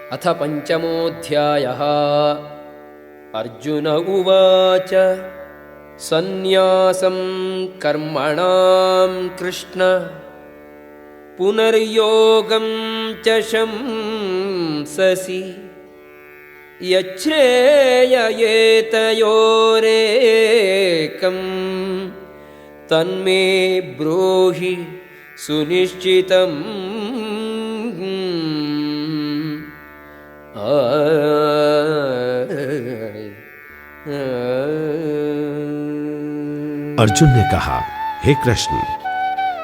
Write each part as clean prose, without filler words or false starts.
अथ पञ्चमोऽध्यायः। अर्जुन उवाच सन्न्यासं कर्मणां कृष्ण पुनर्योगं च शंससि यच्छ्रेययेतयोरेकं तन्मे ब्रूहि सुनिश्चितम्। अर्जुन ने कहा, हे कृष्ण,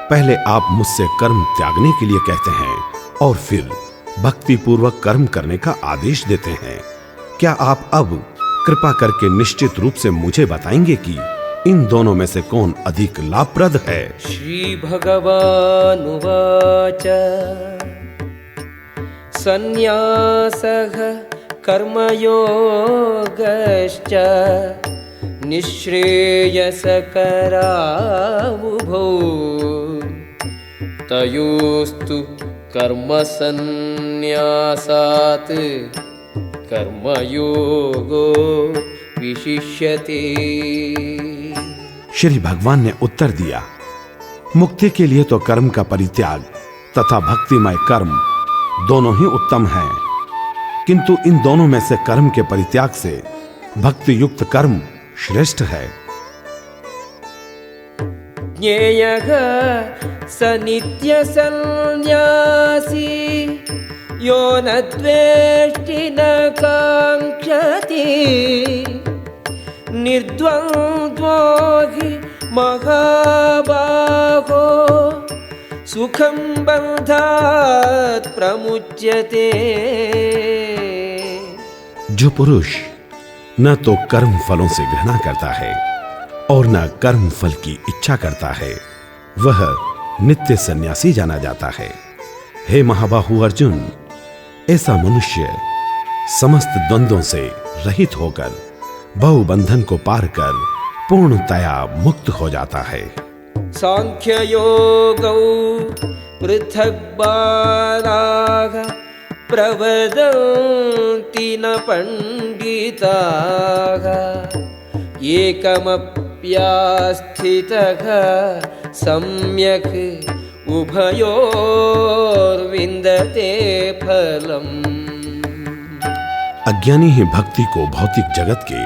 पहले आप मुझसे कर्म त्यागने के लिए कहते हैं और फिर भक्ति पूर्वक कर्म करने का आदेश देते हैं। क्या आप अब कृपा करके निश्चित रूप से मुझे बताएंगे कि इन दोनों में से कौन अधिक लाभप्रद है? श्री भगवानुवाच सन्न्यासः कर्मयोगश्च निःश्रेयसकरावुभौ तयोस्तु कर्मसन्न्यासात् कर्मयोगो विशिष्यते। श्री भगवान ने उत्तर दिया, मुक्ति के लिए तो कर्म का परित्याग तथा भक्तिमय कर्म दोनों ही उत्तम हैं, किंतु इन दोनों में से कर्म के परित्याग से भक्ति युक्त कर्म श्रेष्ठ है। ज्ञेयः स नित्य सन्न्यासी यो न द्वेष्टि न काङ्क्षति निर्द्वन्द्वो हि महाबाहो सुखं बन्धात् प्रमुच्यते। जो पुरुष न तो कर्म फलों से घृणा करता है और न कर्म फल की इच्छा करता है, वह नित्य सन्यासी जाना जाता है। हे महाबाहु अर्जुन, ऐसा मनुष्य समस्त द्वंद्वों से रहित होकर बहुबंधन को पार कर पूर्णतया मुक्त हो जाता है। सांख्य योगौ पृथक् बालाः प्रवदन्ति न पंडिताः एकमप्यास्थितः सम्यक् उभयोर्विन्दते फलम्। अज्ञानी ही भक्ति को भौतिक जगत के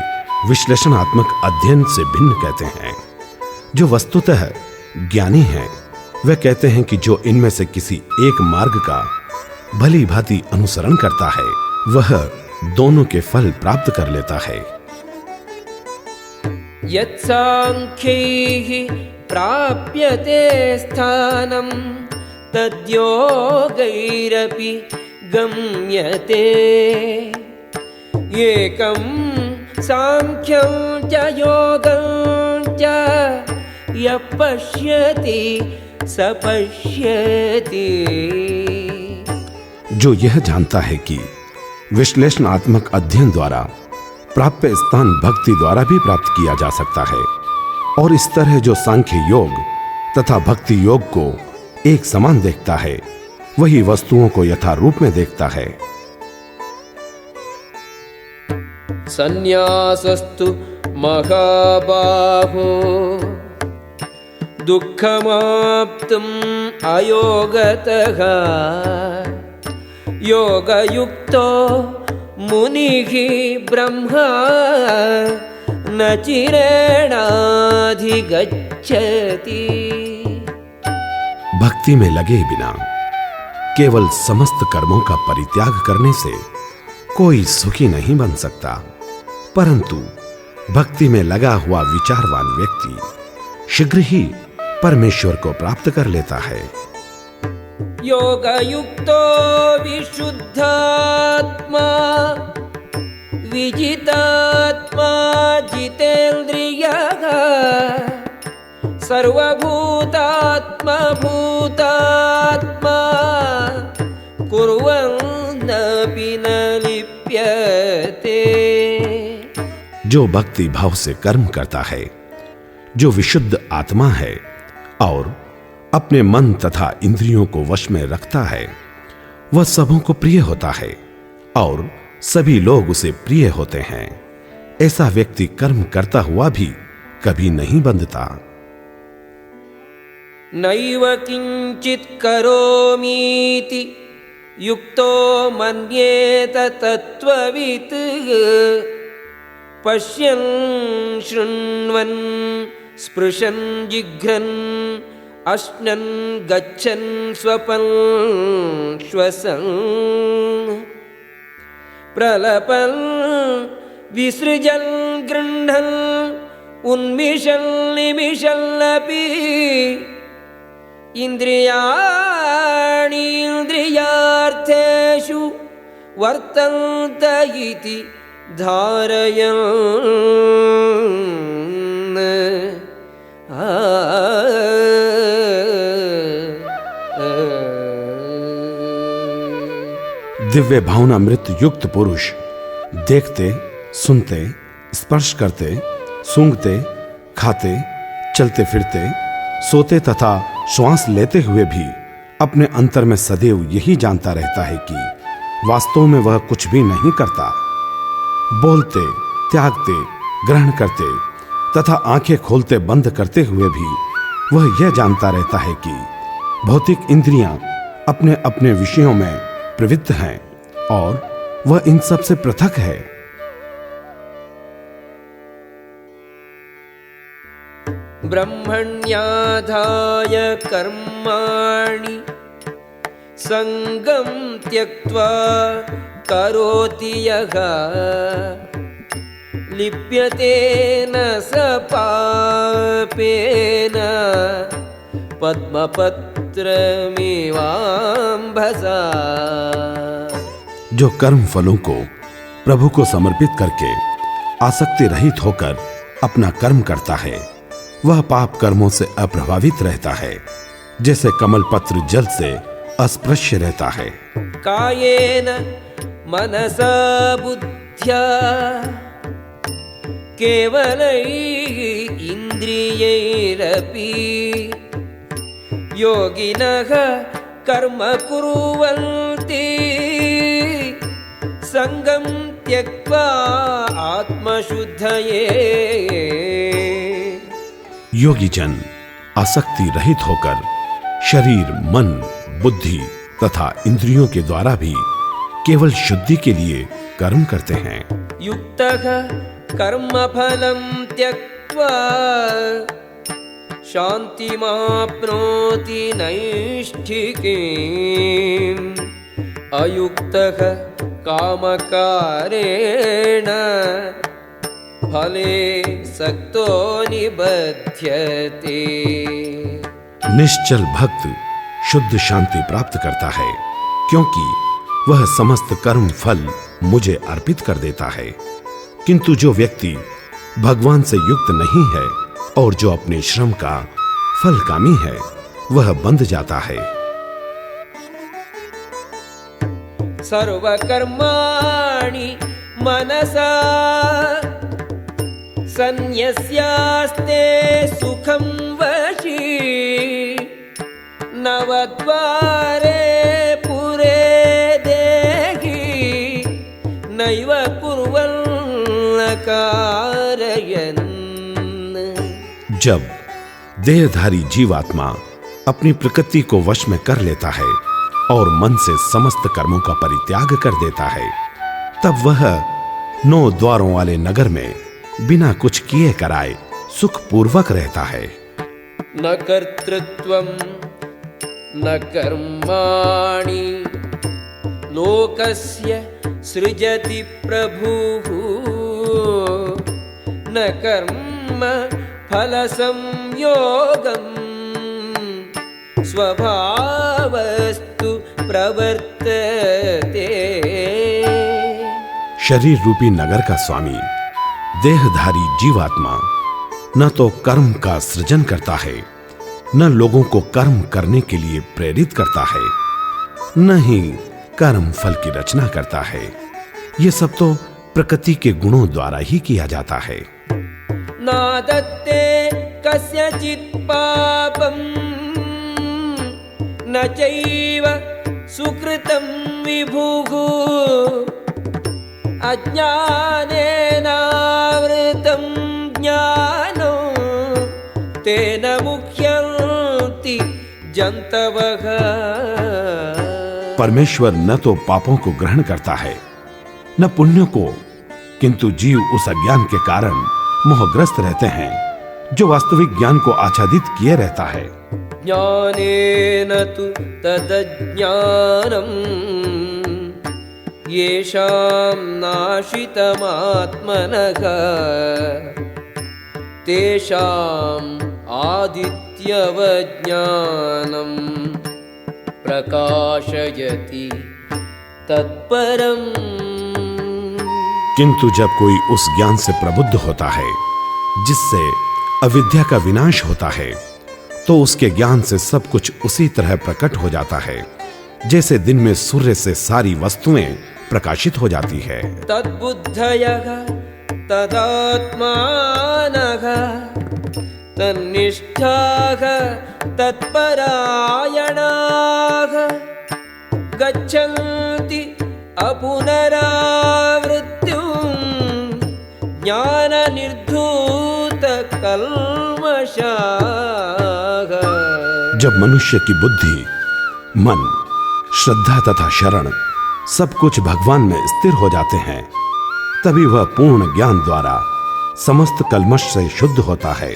विश्लेषणात्मक अध्ययन से भिन्न कहते हैं। जो वस्तुतः ज्ञानी हैं, वे कहते हैं कि जो इनमें से किसी एक मार्ग का भली भांति अनुसरण करता है, वह दोनों के फल प्राप्त कर लेता है। यत्सांख्यैः प्राप्यते स्थानं तद्योगैरपि गम्यते एकं सांख्यं च योगं च यः पश्यति स पश्यति। जो यह जानता है कि विश्लेषणात्मक अध्ययन द्वारा प्राप्य स्थान भक्ति द्वारा भी प्राप्त किया जा सकता है, और इस तरह जो सांख्य योग तथा भक्ति योग को एक समान देखता है, वही वस्तुओं को यथारूप में देखता है। सन्न्यासस्तु महाबाहो दुःखमाप्तुम् अयोगतः योगयुक्तो मुनिः ब्रह्मा न चिरेणाधिगच्छति। भक्ति में लगे बिना केवल समस्त कर्मों का परित्याग करने से कोई सुखी नहीं बन सकता, परंतु भक्ति में लगा हुआ विचारवान व्यक्ति शीघ्र ही परमेश्वर को प्राप्त कर लेता है। योगयुक्तो विशुद्धात्मा विजितात्मा जितेन्द्रियः सर्वभूतात्मा भूतात्मा कुर्वन्नपि न लिप्यते। जो भक्ति भाव से कर्म करता है, जो विशुद्ध आत्मा है और अपने मन तथा इंद्रियों को वश में रखता है, वह सबों को प्रिय होता है और सभी लोग उसे प्रिय होते हैं। ऐसा व्यक्ति कर्म करता हुआ भी कभी नहीं बंधता। नैव किंचित करोमीति युक्तो मन्येत तत्त्ववित् पश्यन् शृण्वन् स्पृशन् जिघ्रन् अश्नन् गच्छन् स्वपन् श्वसन् प्रलपन् विसृजन् गृह्णन् उन्मिषन् निमिषन्नपि इन्द्रियाणि इन्द्रियार्थेषु वर्तन्त इति धारयन् दिव्य भावनामृत युक्त पुरुष देखते, सुनते, स्पर्श करते, सूंघते, खाते, चलते फिरते, सोते तथा श्वास लेते हुए भी अपने अंतर में सदैव यही जानता रहता है कि वास्तव में वह कुछ भी नहीं करता। बोलते, त्यागते, ग्रहण करते तथा आंखें खोलते बंद करते हुए भी वह यह जानता रहता है कि भौतिक इंद्रियां अपने अपने विषयों में प्रवृत्त हैं और वह इन सब से पृथक है। ब्रह्मण्याधाय कर्माणि संगं त्यक्त्वा करोति यः लिप्यते न स पापेन पद्मपत्रमिवाम्भसा। जो कर्म फलों को प्रभु को समर्पित करके आसक्ति रहित होकर अपना कर्म करता है वह पाप कर्मों से अप्रभावित रहता है, जैसे कमल पत्र जल से अस्पृश्य रहता है। कायेन मनसा बुद्ध्या केवलै इन्द्रियैरपि योगिनः कर्म कुर्वन्ति संगं त्यक्त्वा आत्मशुद्धये। योगी जन आसक्ति रहित होकर शरीर, मन, बुद्धि तथा इंद्रियों के द्वारा भी केवल शुद्धि के लिए कर्म करते हैं। युक्तः कर्मफलं त्यक्त्वा शान्तिमाप्नोति नैष्ठिकीम् अयुक्तः कामकारेण फले सक्तो निबध्यते। निश्चल भक्त शुद्ध शांति प्राप्त करता है क्योंकि वह समस्त कर्म फल मुझे अर्पित कर देता है, किंतु जो व्यक्ति भगवान से युक्त नहीं है और जो अपने श्रम का फलकामी है वह बंध जाता है। सर्वकर्माणि मनसा सन्न्यस्यास्ते सुखं वशी नवद्वारे पुरे देहि नैव कुर्वन् कारयन्। जब देहधारी जीवात्मा अपनी प्रकृति को वश में कर लेता है और मन से समस्त कर्मों का परित्याग कर देता है तब वह 9 द्वारों वाले नगर में बिना कुछ किए कराए सुखपूर्वक रहता है। न कर्तृत्वं न कर्माणि लोकस्य सृजति प्रभुः न कर्म फलसंयोगम् स्वभावस्तु प्रवर्तते। शरीर रूपी नगर का स्वामी देहधारी जीवात्मा न तो कर्म का सृजन करता है, न लोगों को कर्म करने के लिए प्रेरित करता है, न ही कर्म फल की रचना करता है। ये सब तो प्रकृति के गुणों द्वारा ही किया जाता है। नादत्ते कस्यचित् पापं न चैव सुकृतं विभुः अज्ञानेनावृतं ज्ञानं तेन मुह्यन्ति जन्तवः। परमेश्वर न तो पापों को ग्रहण करता है न पुण्य को, किंतु जीव उस अज्ञान के कारण मोहग्रस्त रहते हैं जो वास्तविक ज्ञान को आच्छादित किए रहता है। ज्ञानेन तु तदज्ञानं येषां नाशितमात्मनः तेषाम् आदित्यवज्ञानं प्रकाशयति तत्परम्। किंतु जब कोई उस ज्ञान से प्रबुद्ध होता है जिससे अविद्या का विनाश होता है, तो उसके ज्ञान से सब कुछ उसी तरह प्रकट हो जाता है जैसे दिन में सूर्य से सारी वस्तुएं प्रकाशित हो जाती है। तद्बुद्धयः तदात्मानः तन्निष्ठाः तत्परायणाः गच्छन्ति अपुनरावृत्तिं ज्ञाननिर्धूतकल्मषाः। जब मनुष्य की बुद्धि, मन, श्रद्धा तथा शरण सब कुछ भगवान में स्थिर हो जाते हैं, तभी वह पूर्ण ज्ञान द्वारा समस्त कल्मश से शुद्ध होता है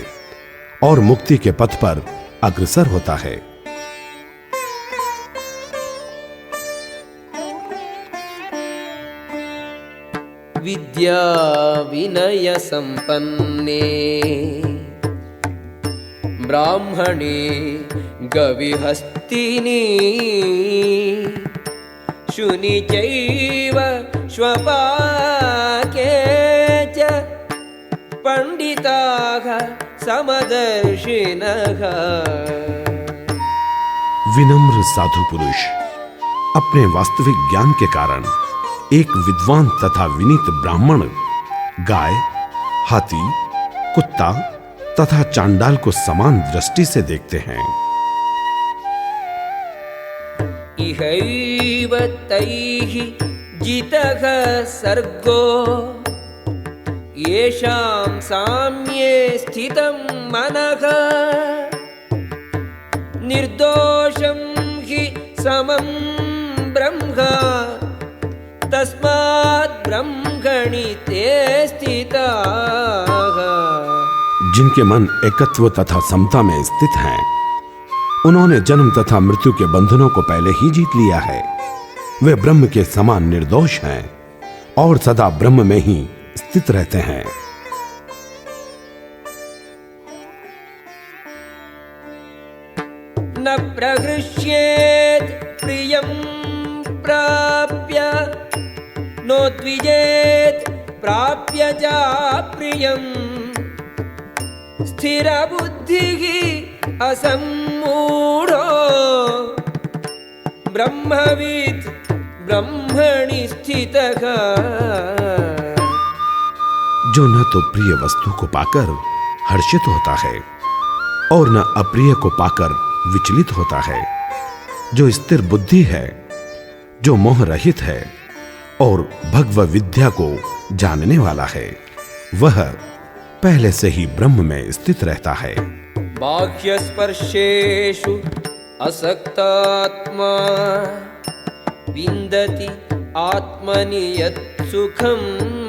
और मुक्ति के पथ पर अग्रसर होता है। विद्या विनय संपन्ने ब्राह्मणे गविहस्तिनी शुनि चैव श्वपाके च पंडिताः समदर्शिनः। विनम्र साधु पुरुष अपने वास्तविक ज्ञान के कारण एक विद्वान तथा विनीत ब्राह्मण गाय, हाथी, कुत्ता तथा चांडाल को समान दृष्टि से देखते हैं। इहैव तैः जितः सर्गो येषां साम्ये स्थितं मनः निर्दोषं हि समं ब्रह्म तस्मात् ब्रह्मणि ते स्थिताः। जिनके मन एकत्व तथा समता में स्थित हैं, उन्होंने जन्म तथा मृत्यु के बंधनों को पहले ही जीत लिया है। वे ब्रह्म के समान निर्दोष हैं और सदा ब्रह्म में ही स्थित रहते हैं। न प्रहृष्येत् प्रियं प्राप्य नोद्विजेत् प्राप्य च प्रियं स्थिरबुद्धिः असम्मूढो ब्रह्मविद् ब्रह्मणि स्थितः। जो न तो प्रिय वस्तु को पाकर हर्षित होता है और न अप्रिय को पाकर विचलित होता है, जो स्थिर बुद्धि है, जो मोह रहित है और भगव विद्या को जानने वाला है, वह पहले से ही ब्रह्म में स्थित रहता है। बाह्य स्पर्शेषु असक्तात्मा विन्दति आत्मनि यत् सुखम्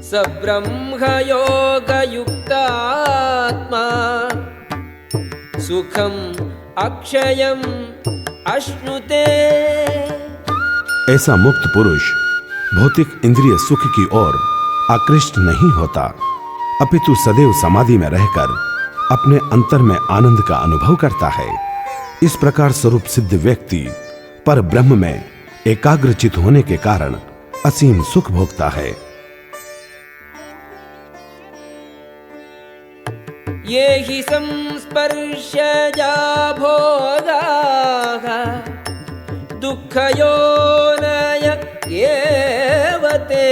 स ब्रह्मयोगयुक्तात्मा सुखम् अक्षयम् अश्नुते। ऐसा मुक्त पुरुष भौतिक इंद्रिय सुख की ओर आकृष्ट नहीं होता, अपितु सदैव समाधि में रहकर अपने अंतर में आनंद का अनुभव करता है। इस प्रकार स्वरूप सिद्ध व्यक्ति पर ब्रह्म में एकाग्रचित होने के कारण असीम सुख भोगता है। ये हि संस्पर्शजा भोगाः दुःखयोनय एव ते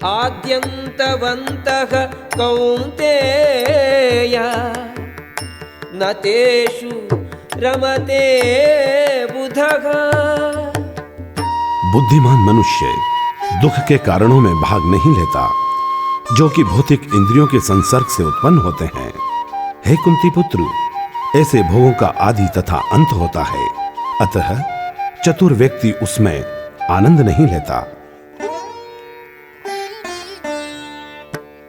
आद्यन्तवन्तः कौन्तेय न तेषु रमते बुधः। बुद्धिमान मनुष्य दुख के कारणों में भाग नहीं लेता, जो कि भौतिक इंद्रियों के संसर्ग से उत्पन्न होते हैं। हे कुंती पुत्र, ऐसे भोगों का आदि तथा अंत होता है, अतः चतुर व्यक्ति उसमें आनंद नहीं लेता।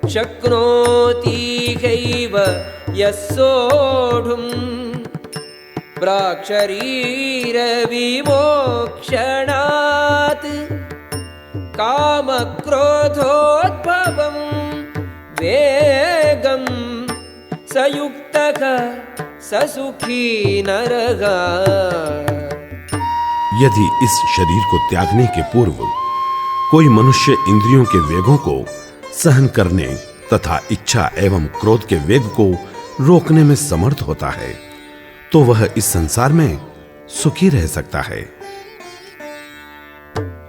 शक्नोति हैव यः सोढुम् प्राक्शरीरविमोक्षणात् कामक्रोधोद्भवं वेगं स युक्तः स सुखी नरः। यदि इस शरीर को त्यागने के पूर्व कोई मनुष्य इंद्रियों के वेगों को सहन करने तथा इच्छा एवं क्रोध के वेग को रोकने में समर्थ होता है, तो वह इस संसार में सुखी रह सकता है।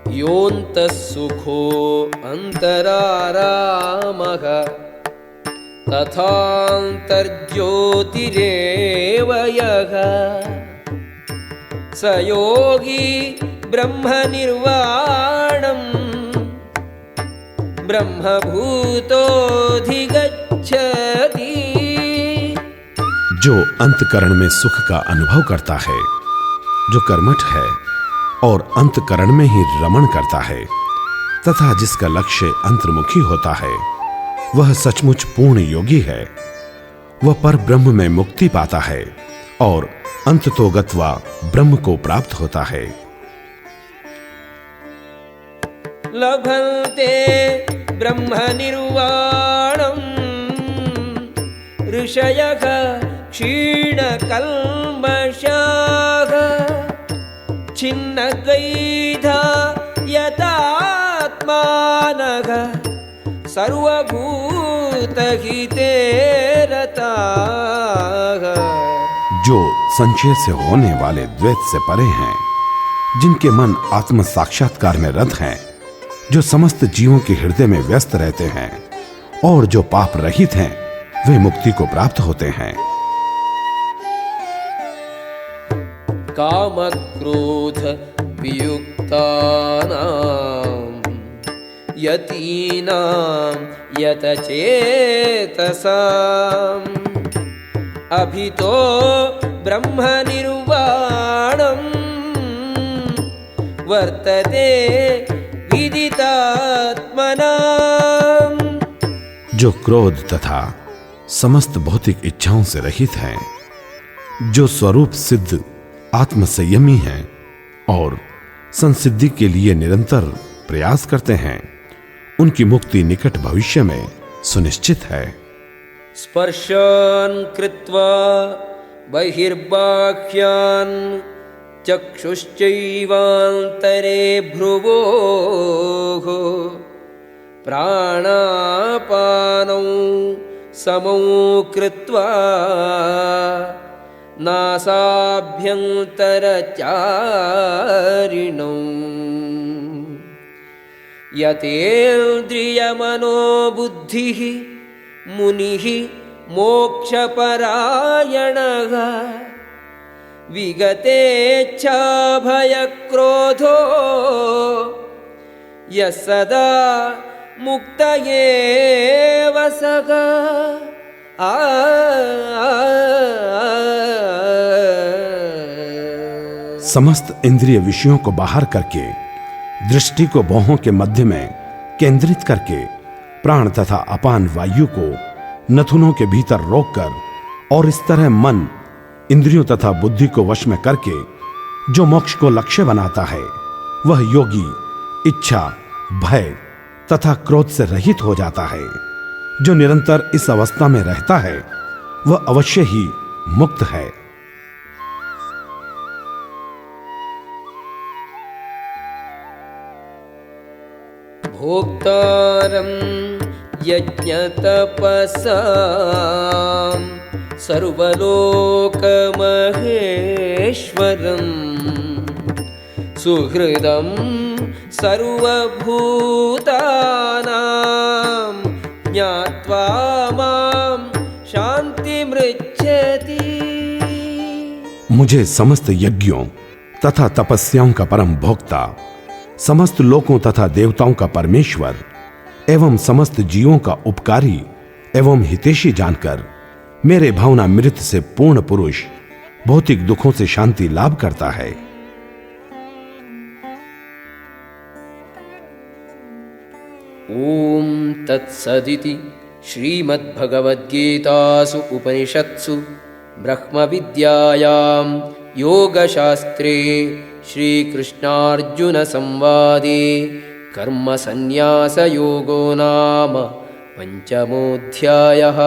योऽन्तः सुखो अन्तरारामः तथान्तर्ज्योतिरेव यः स योगी ब्रह्मनिर्वाणम् ब्रह्मभूतोऽधिगच्छति। जो अंतकरण में सुख का अनुभव करता है, जो कर्मठ है और अंतकरण में ही रमण करता है तथा जिसका लक्ष्य अंतर्मुखी होता है, वह सचमुच पूर्ण योगी है। वह पर ब्रह्म में मुक्ति पाता है और अंततोगत्वा ब्रह्म को प्राप्त होता है। लभन्ते ब्रह्मनिर्वाणम् ऋषयः क्षीणकल्मषाः छिन्नद्वैधा यतात्मानः सर्वभूतहिते रताः। जो संशय से होने वाले द्वैत से परे हैं, जिनके मन आत्म साक्षात्कार में रत हैं, जो समस्त जीवों के हृदय में व्यस्त रहते हैं और जो पाप रहित हैं, वे मुक्ति को प्राप्त होते हैं। कामक्रोध वियुक्तानां यतीनां यतचेतसाम् अभितो ब्रह्मनिर्वाणं वर्तते विदितात्मनाम्। जो क्रोध तथा समस्त भौतिक इच्छाओं से रहित हैं, जो स्वरूप सिद्ध आत्म संयमी हैं और संसिद्धि के लिए निरंतर प्रयास करते हैं, उनकी मुक्ति निकट भविष्य में सुनिश्चित है। स्पर्शान् कृत्वा बहिर्बाह्यान् चक्षुश्चैवान्तरे भ्रुवोः प्राणापानौ समौ कृत्वा नासाभ्यन्तरचारिणौ यतेन्द्रियमनोबुद्धिः मुनिः मोक्षपरायणः विगतेच्छाभयक्रोधो यः सदा मुक्त एव सः। समस्त इंद्रिय विषयों को बाहर करके दृष्टि को भौहों के मध्य में केंद्रित करके प्राण तथा अपान वायु को नथुनों के भीतर रोककर और इस तरह मन इंद्रियों तथा बुद्धि को वश में करके जो मोक्ष को लक्ष्य बनाता है, वह योगी इच्छा, भय तथा क्रोध से रहित हो जाता है। जो निरंतर इस अवस्था में रहता है, वह अवश्य ही मुक्त है। भोक्तारं यज्ञतपसां सर्वलोकमहेश्वरं सुहृदं सर्वभूतानां ज्ञात्वा मां शान्तिमृच्छति। मुझे समस्त यज्ञों तथा तपस्याओं का परम भोक्ता, समस्त लोकों तथा देवताओं का परमेश्वर एवं समस्त जीवों का उपकारी एवं हितैषी जानकर मेरे भावनामृत से पूर्ण पुरुष भौतिक दुखों से शांति लाभ करता है। ओम तत्सदिति श्रीमद्भगवद्गीतासु उपनिषत्सु ब्रह्मविद्यायां योगशास्त्रे श्रीकृष्णार्जुनसंवादे कर्मसन्न्यासयोगो नाम पंचमोऽध्यायः।